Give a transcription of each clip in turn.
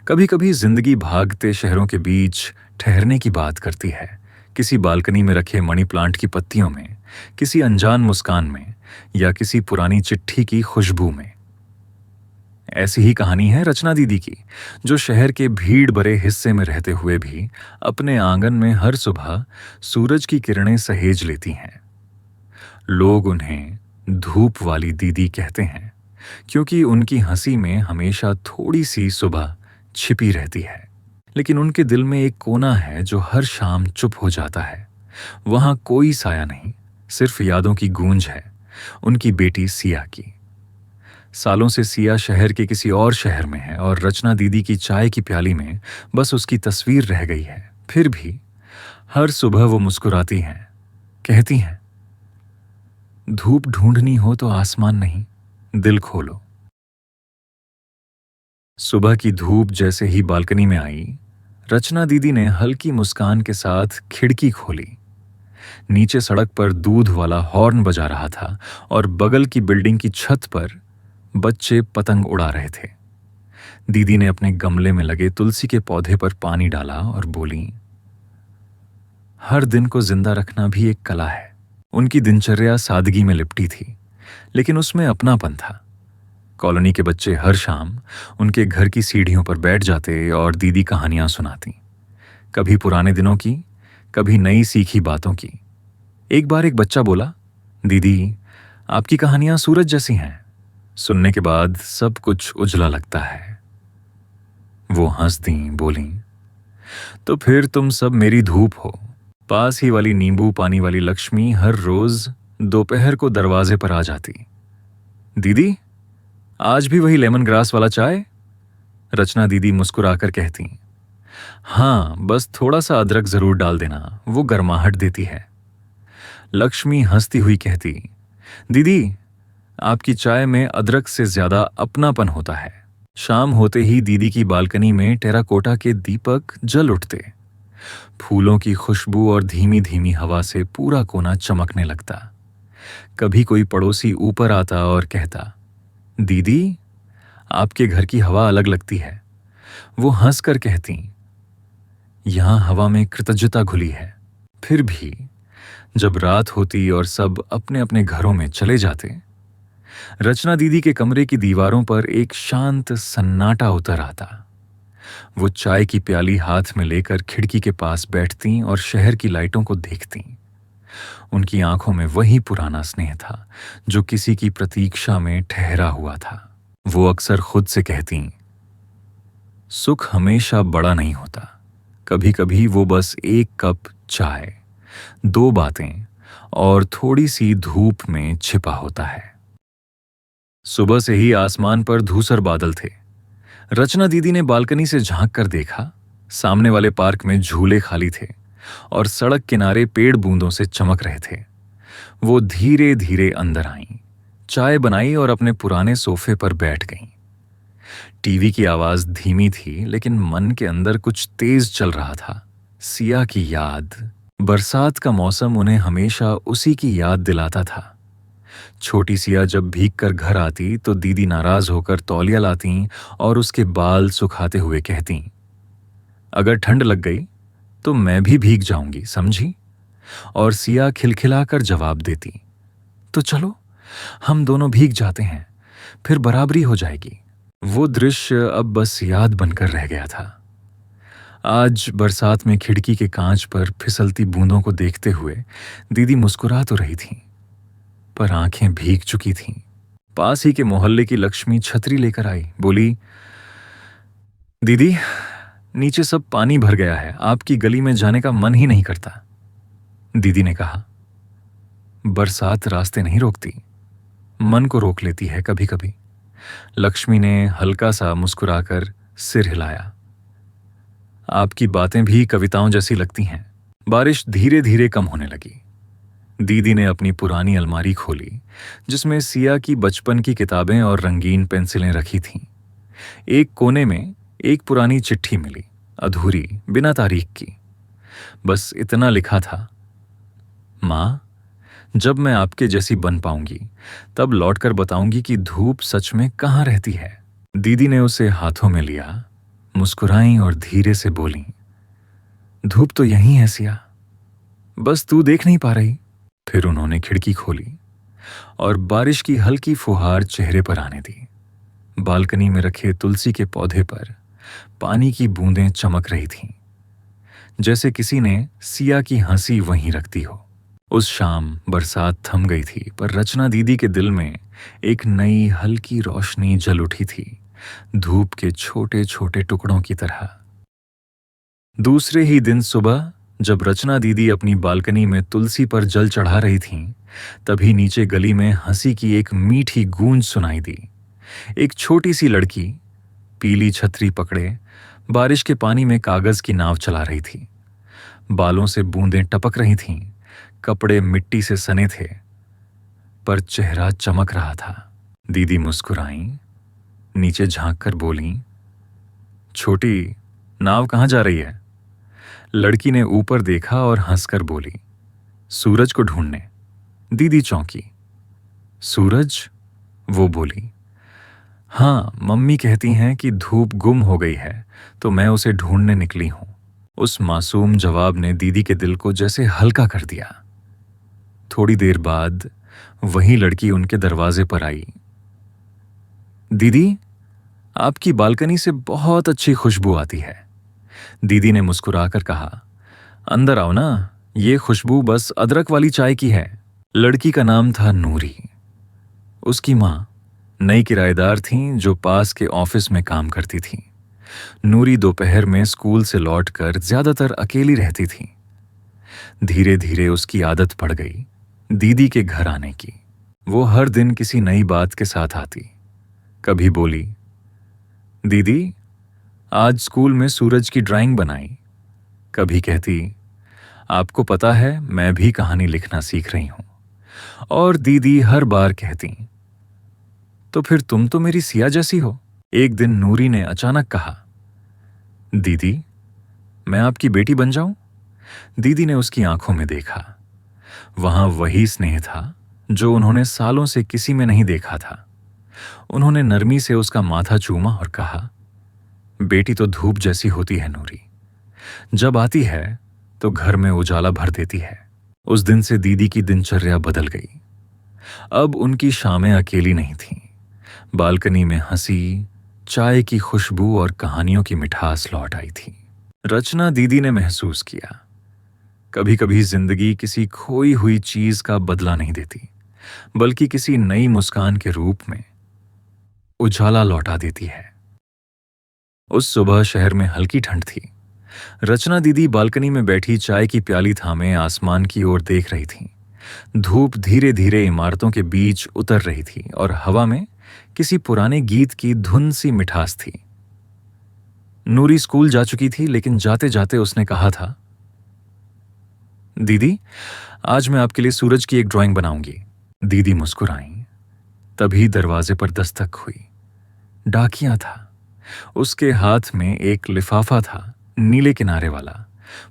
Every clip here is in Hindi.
कभी कभी जिंदगी भागते शहरों के बीच ठहरने की बात करती है। किसी बालकनी में रखे मनी प्लांट की पत्तियों में, किसी अनजान मुस्कान में, या किसी पुरानी चिट्ठी की खुशबू में। ऐसी ही कहानी है रचना दीदी की, जो शहर के भीड़ भरे हिस्से में रहते हुए भी अपने आंगन में हर सुबह सूरज की किरणें सहेज लेती हैं। लोग उन्हें धूप वाली दीदी कहते हैं, क्योंकि उनकी हंसी में हमेशा थोड़ी सी सुबह छिपी रहती है। लेकिन उनके दिल में एक कोना है जो हर शाम चुप हो जाता है। वहां कोई साया नहीं, सिर्फ यादों की गूंज है, उनकी बेटी सिया की। सालों से सिया शहर के किसी और शहर में है और रचना दीदी की चाय की प्याली में बस उसकी तस्वीर रह गई है। फिर भी हर सुबह वो मुस्कुराती हैं, कहती हैं, धूप ढूंढनी हो तो आसमान नहीं, दिल खोलो। सुबह की धूप जैसे ही बालकनी में आई, रचना दीदी ने हल्की मुस्कान के साथ खिड़की खोली। नीचे सड़क पर दूध वाला हॉर्न बजा रहा था और बगल की बिल्डिंग की छत पर बच्चे पतंग उड़ा रहे थे। दीदी ने अपने गमले में लगे तुलसी के पौधे पर पानी डाला और बोली, हर दिन को जिंदा रखना भी एक कला है। उनकी दिनचर्या सादगी में लिपटी थी, लेकिन उसमें अपनापन था। कॉलोनी के बच्चे हर शाम उनके घर की सीढ़ियों पर बैठ जाते और दीदी कहानियां सुनाती, कभी पुराने दिनों की, कभी नई सीखी बातों की। एक बार एक बच्चा बोला, दीदी, आपकी कहानियां सूरज जैसी हैं। सुनने के बाद सब कुछ उजला लगता है। वो हंस दी, बोली, तो फिर तुम सब मेरी धूप हो। पास ही वाली नींबू पानी वाली लक्ष्मी हर रोज दोपहर को दरवाजे पर आ जाती। दीदी, आज भी वही लेमन ग्रास वाला चाय? रचना दीदी मुस्कुराकर कहती, हाँ, बस थोड़ा सा अदरक जरूर डाल देना, वो गर्माहट देती है। लक्ष्मी हंसती हुई कहती, दीदी, आपकी चाय में अदरक से ज्यादा अपनापन होता है। शाम होते ही दीदी की बालकनी में टेराकोटा के दीपक जल उठते। फूलों की खुशबू और धीमी धीमी हवा से पूरा कोना चमकने लगता। कभी कोई पड़ोसी ऊपर आता और कहता, दीदी, आपके घर की हवा अलग लगती है। वो हंसकर कहती, यहां हवा में कृतज्ञता घुली है। फिर भी जब रात होती और सब अपने अपने घरों में चले जाते, रचना दीदी के कमरे की दीवारों पर एक शांत सन्नाटा उतर आता। वो चाय की प्याली हाथ में लेकर खिड़की के पास बैठती और शहर की लाइटों को देखती। उनकी आंखों में वही पुराना स्नेह था जो किसी की प्रतीक्षा में ठहरा हुआ था। वो अक्सर खुद से कहती, सुख हमेशा बड़ा नहीं होता, कभी कभी वो बस एक कप चाय, दो बातें और थोड़ी सी धूप में छिपा होता है। सुबह से ही आसमान पर धूसर बादल थे। रचना दीदी ने बालकनी से झांक कर देखा, सामने वाले पार्क में झूले खाली थे और सड़क किनारे पेड़ बूंदों से चमक रहे थे। वो धीरे धीरे अंदर आईं, चाय बनाई और अपने पुराने सोफे पर बैठ गईं। टीवी की आवाज धीमी थी, लेकिन मन के अंदर कुछ तेज चल रहा था। सिया की याद, बरसात का मौसम उन्हें हमेशा उसी की याद दिलाता था। छोटी सिया जब भीग कर घर आती तो दीदी नाराज होकर तौलिया लाती और उसके बाल सुखाते हुए कहती, अगर ठंड लग गई तो मैं भी भीग जाऊंगी, समझी? और सिया खिलखिलाकर जवाब देती, तो चलो, हम दोनों भीग जाते हैं, फिर बराबरी हो जाएगी। वो दृश्य अब बस याद बनकर रह गया था। आज बरसात में खिड़की के कांच पर फिसलती बूंदों को देखते हुए दीदी मुस्कुरा तो रही थीं, पर आंखें भीग चुकी थीं। पास ही के मोहल्ले की लक्ष्मी छतरी लेकर आई, बोली, दीदी, नीचे सब पानी भर गया है, आपकी गली में जाने का मन ही नहीं करता। दीदी ने कहा, बरसात रास्ते नहीं रोकती, मन को रोक लेती है कभी कभी। लक्ष्मी ने हल्का सा मुस्कुराकर सिर हिलाया, आपकी बातें भी कविताओं जैसी लगती हैं। बारिश धीरे धीरे कम होने लगी। दीदी ने अपनी पुरानी अलमारी खोली, जिसमें सिया की बचपन की किताबें और रंगीन पेंसिलें रखी थीं। एक कोने में एक पुरानी चिट्ठी मिली, अधूरी, बिना तारीख की। बस इतना लिखा था, माँ, जब मैं आपके जैसी बन पाऊंगी तब लौटकर बताऊंगी कि धूप सच में कहाँ रहती है। दीदी ने उसे हाथों में लिया, मुस्कुराईं और धीरे से बोलीं, धूप तो यहीं है सिया, बस तू देख नहीं पा रही। फिर उन्होंने खिड़की खोली और बारिश की हल्की फुहार चेहरे पर आने दी। बालकनी में रखे तुलसी के पौधे पर पानी की बूंदें चमक रही थीं, जैसे किसी ने सिया की हंसी वहीं रख दी हो। उस शाम बरसात थम गई थी, पर रचना दीदी के दिल में एक नई हल्की रोशनी जल उठी थी, धूप के छोटे छोटे टुकड़ों की तरह। दूसरे ही दिन सुबह जब रचना दीदी अपनी बालकनी में तुलसी पर जल चढ़ा रही थीं, तभी नीचे गली में हंसी की एक मीठी गूंज सुनाई दी। एक छोटी सी लड़की पीली छतरी पकड़े बारिश के पानी में कागज की नाव चला रही थी। बालों से बूंदें टपक रही थीं, कपड़े मिट्टी से सने थे, पर चेहरा चमक रहा था। दीदी मुस्कुराईं, नीचे झांक कर बोलीं, छोटी, नाव कहाँ जा रही है? लड़की ने ऊपर देखा और हंसकर बोली, सूरज को ढूंढने। दीदी चौंकी। सूरज? वो बोली, हाँ, मम्मी कहती हैं कि धूप गुम हो गई है, तो मैं उसे ढूंढने निकली हूं। उस मासूम जवाब ने दीदी के दिल को जैसे हल्का कर दिया। थोड़ी देर बाद वही लड़की उनके दरवाजे पर आई। दीदी, आपकी बालकनी से बहुत अच्छी खुशबू आती है। दीदी ने मुस्कुराकर कहा, अंदर आओ ना, ये खुशबू बस अदरक वाली चाय की है। लड़की का नाम था नूरी। उसकी माँ नई किराएदार थीं जो पास के ऑफिस में काम करती थीं। नूरी दोपहर में स्कूल से लौटकर ज्यादातर अकेली रहती थी। धीरे धीरे उसकी आदत पड़ गई दीदी के घर आने की। वो हर दिन किसी नई बात के साथ आती। कभी बोली, दीदी, आज स्कूल में सूरज की ड्राइंग बनाई। कभी कहती, आपको पता है मैं भी कहानी लिखना सीख रही हूं। और दीदी हर बार कहती, तो फिर तुम तो मेरी सिया जैसी हो। एक दिन नूरी ने अचानक कहा, दीदी, मैं आपकी बेटी बन जाऊं? दीदी ने उसकी आंखों में देखा। वहां वही स्नेह था जो उन्होंने सालों से किसी में नहीं देखा था। उन्होंने नरमी से उसका माथा चूमा और कहा, बेटी तो धूप जैसी होती है नूरी, जब आती है तो घर में उजाला भर देती है। उस दिन से दीदी की दिनचर्या बदल गई। अब उनकी शामें अकेली नहीं थीं। बालकनी में हंसी, चाय की खुशबू और कहानियों की मिठास लौट आई थी। रचना दीदी ने महसूस किया, कभी कभी जिंदगी किसी खोई हुई चीज का बदला नहीं देती, बल्कि किसी नई मुस्कान के रूप में उजाला लौटा देती है। उस सुबह शहर में हल्की ठंड थी। रचना दीदी बालकनी में बैठी चाय की प्याली थामे आसमान की ओर देख रही थीं। धूप धीरे धीरे इमारतों के बीच उतर रही थी और हवा में किसी पुराने गीत की धुन सी मिठास थी। नूरी स्कूल जा चुकी थी, लेकिन जाते जाते उसने कहा था, दीदी, आज मैं आपके लिए सूरज की एक ड्राइंग बनाऊंगी। दीदी मुस्कुराईं। तभी दरवाजे पर दस्तक हुई। डाकिया था। उसके हाथ में एक लिफाफा था, नीले किनारे वाला,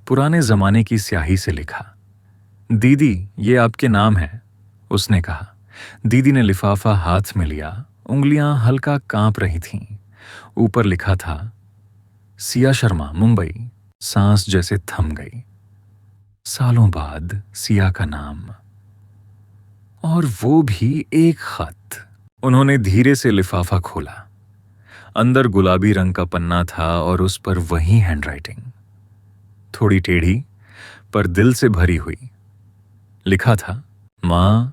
पुराने जमाने की स्याही से लिखा। दीदी, ये आपके नाम है, उसने कहा। दीदी ने लिफाफा हाथ में लिया। उंगलियां हल्का कांप रही थीं। ऊपर लिखा था, सिया शर्मा, मुंबई। सांस जैसे थम गई। सालों बाद सिया का नाम, और वो भी एक खत। उन्होंने धीरे से लिफाफा खोला। अंदर गुलाबी रंग का पन्ना था और उस पर वही हैंडराइटिंग, थोड़ी टेढ़ी पर दिल से भरी हुई। लिखा था, माँ,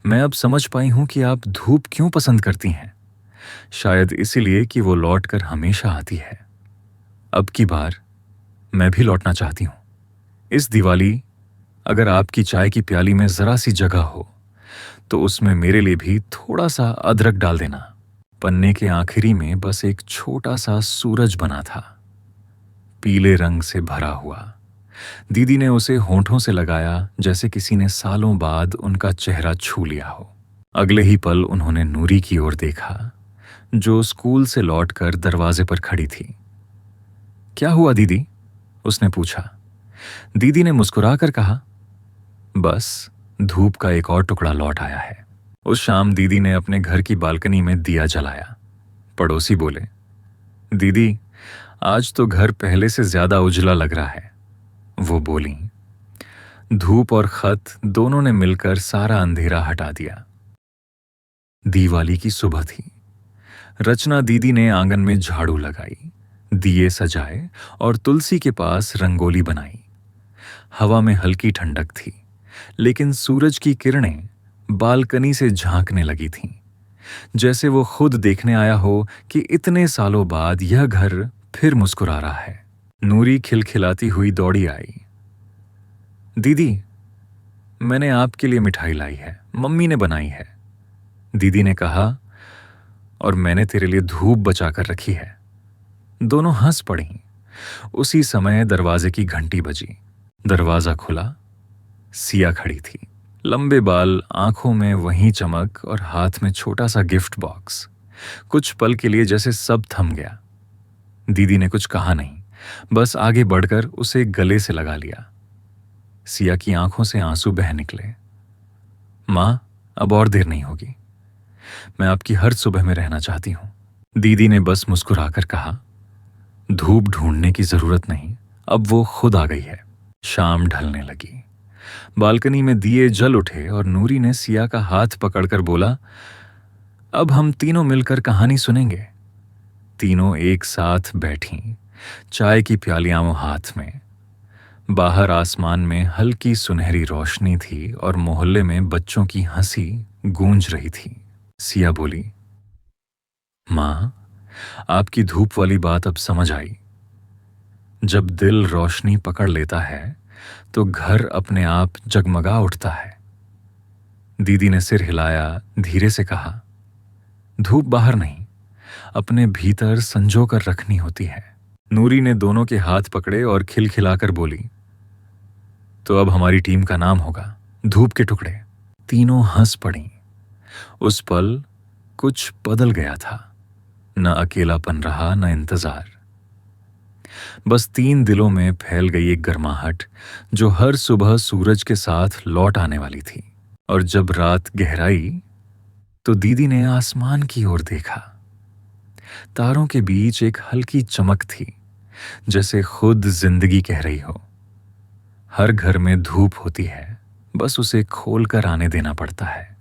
मैं अब समझ पाई हूं कि आप धूप क्यों पसंद करती हैं। शायद इसीलिए कि वो लौटकर हमेशा आती है। अब की बार मैं भी लौटना चाहती हूं। इस दिवाली अगर आपकी चाय की प्याली में जरा सी जगह हो तो उसमें मेरे लिए भी थोड़ा सा अदरक डाल देना। पन्ने के आखिरी में बस एक छोटा सा सूरज बना था, पीले रंग से भरा हुआ। दीदी ने उसे होंठों से लगाया, जैसे किसी ने सालों बाद उनका चेहरा छू लिया हो। अगले ही पल उन्होंने नूरी की ओर देखा, जो स्कूल से लौटकर दरवाजे पर खड़ी थी। क्या हुआ दीदी? उसने पूछा। दीदी ने मुस्कुराकर कहा, बस धूप का एक और टुकड़ा लौट आया है। उस शाम दीदी ने अपने घर की बालकनी में दिया जलाया। पड़ोसी बोले, दीदी, आज तो घर पहले से ज्यादा उजला लग रहा है, वो बोली। धूप और खत दोनों ने मिलकर सारा अंधेरा हटा दिया। दिवाली की सुबह थी। रचना दीदी ने आंगन में झाड़ू लगाई, दिए सजाए और तुलसी के पास रंगोली बनाई। हवा में हल्की ठंडक थी, लेकिन सूरज की किरणें बालकनी से झांकने लगी थीं, जैसे वो खुद देखने आया हो कि इतने सालों बाद यह घर फिर मुस्कुरा रहा है। नूरी खिलखिलाती हुई दौड़ी आई। दीदी, मैंने आपके लिए मिठाई लाई है, मम्मी ने बनाई है, दीदी ने कहा। और मैंने तेरे लिए धूप बचा कर रखी है। दोनों हंस पड़ीं। उसी समय दरवाजे की घंटी बजी। दरवाजा खुला। सिया खड़ी थी, लंबे बाल, आंखों में वही चमक और हाथ में छोटा सा गिफ्ट बॉक्स। कुछ पल के लिए जैसे सब थम गया। दीदी ने कुछ कहा नहीं, बस आगे बढ़कर उसे गले से लगा लिया। सिया की आंखों से आंसू बह निकले। मां, अब और देर नहीं होगी, मैं आपकी हर सुबह में रहना चाहती हूं, दीदी ने बस मुस्कुराकर कहा। धूप ढूंढने की जरूरत नहीं, अब वो खुद आ गई है। शाम ढलने लगी। बालकनी में दिए जल उठे और नूरी ने सिया का हाथ पकड़कर बोला, अब हम तीनों मिलकर कहानी सुनेंगे। तीनों एक साथ बैठीं, चाय की प्यालियां हाथ में। बाहर आसमान में हल्की सुनहरी रोशनी थी और मोहल्ले में बच्चों की हंसी गूंज रही थी। सिया बोली, मां, आपकी धूप वाली बात अब समझ आई। जब दिल रोशनी पकड़ लेता है तो घर अपने आप जगमगा उठता है। दीदी ने सिर हिलाया, धीरे से कहा, धूप बाहर नहीं, अपने भीतर संजो कर रखनी होती है। नूरी ने दोनों के हाथ पकड़े और खिलखिलाकर बोली, तो अब हमारी टीम का नाम होगा धूप के टुकड़े। तीनों हंस पड़ीं। उस पल कुछ बदल गया था। न अकेलापन रहा, न इंतजार। बस तीन दिलों में फैल गई एक गर्माहट जो हर सुबह सूरज के साथ लौट आने वाली थी। और जब रात गहराई तो दीदी ने आसमान की ओर देखा। तारों के बीच एक हल्की चमक थी, जैसे खुद जिंदगी कह रही हो, हर घर में धूप होती है, बस उसे खोल कर आने देना पड़ता है।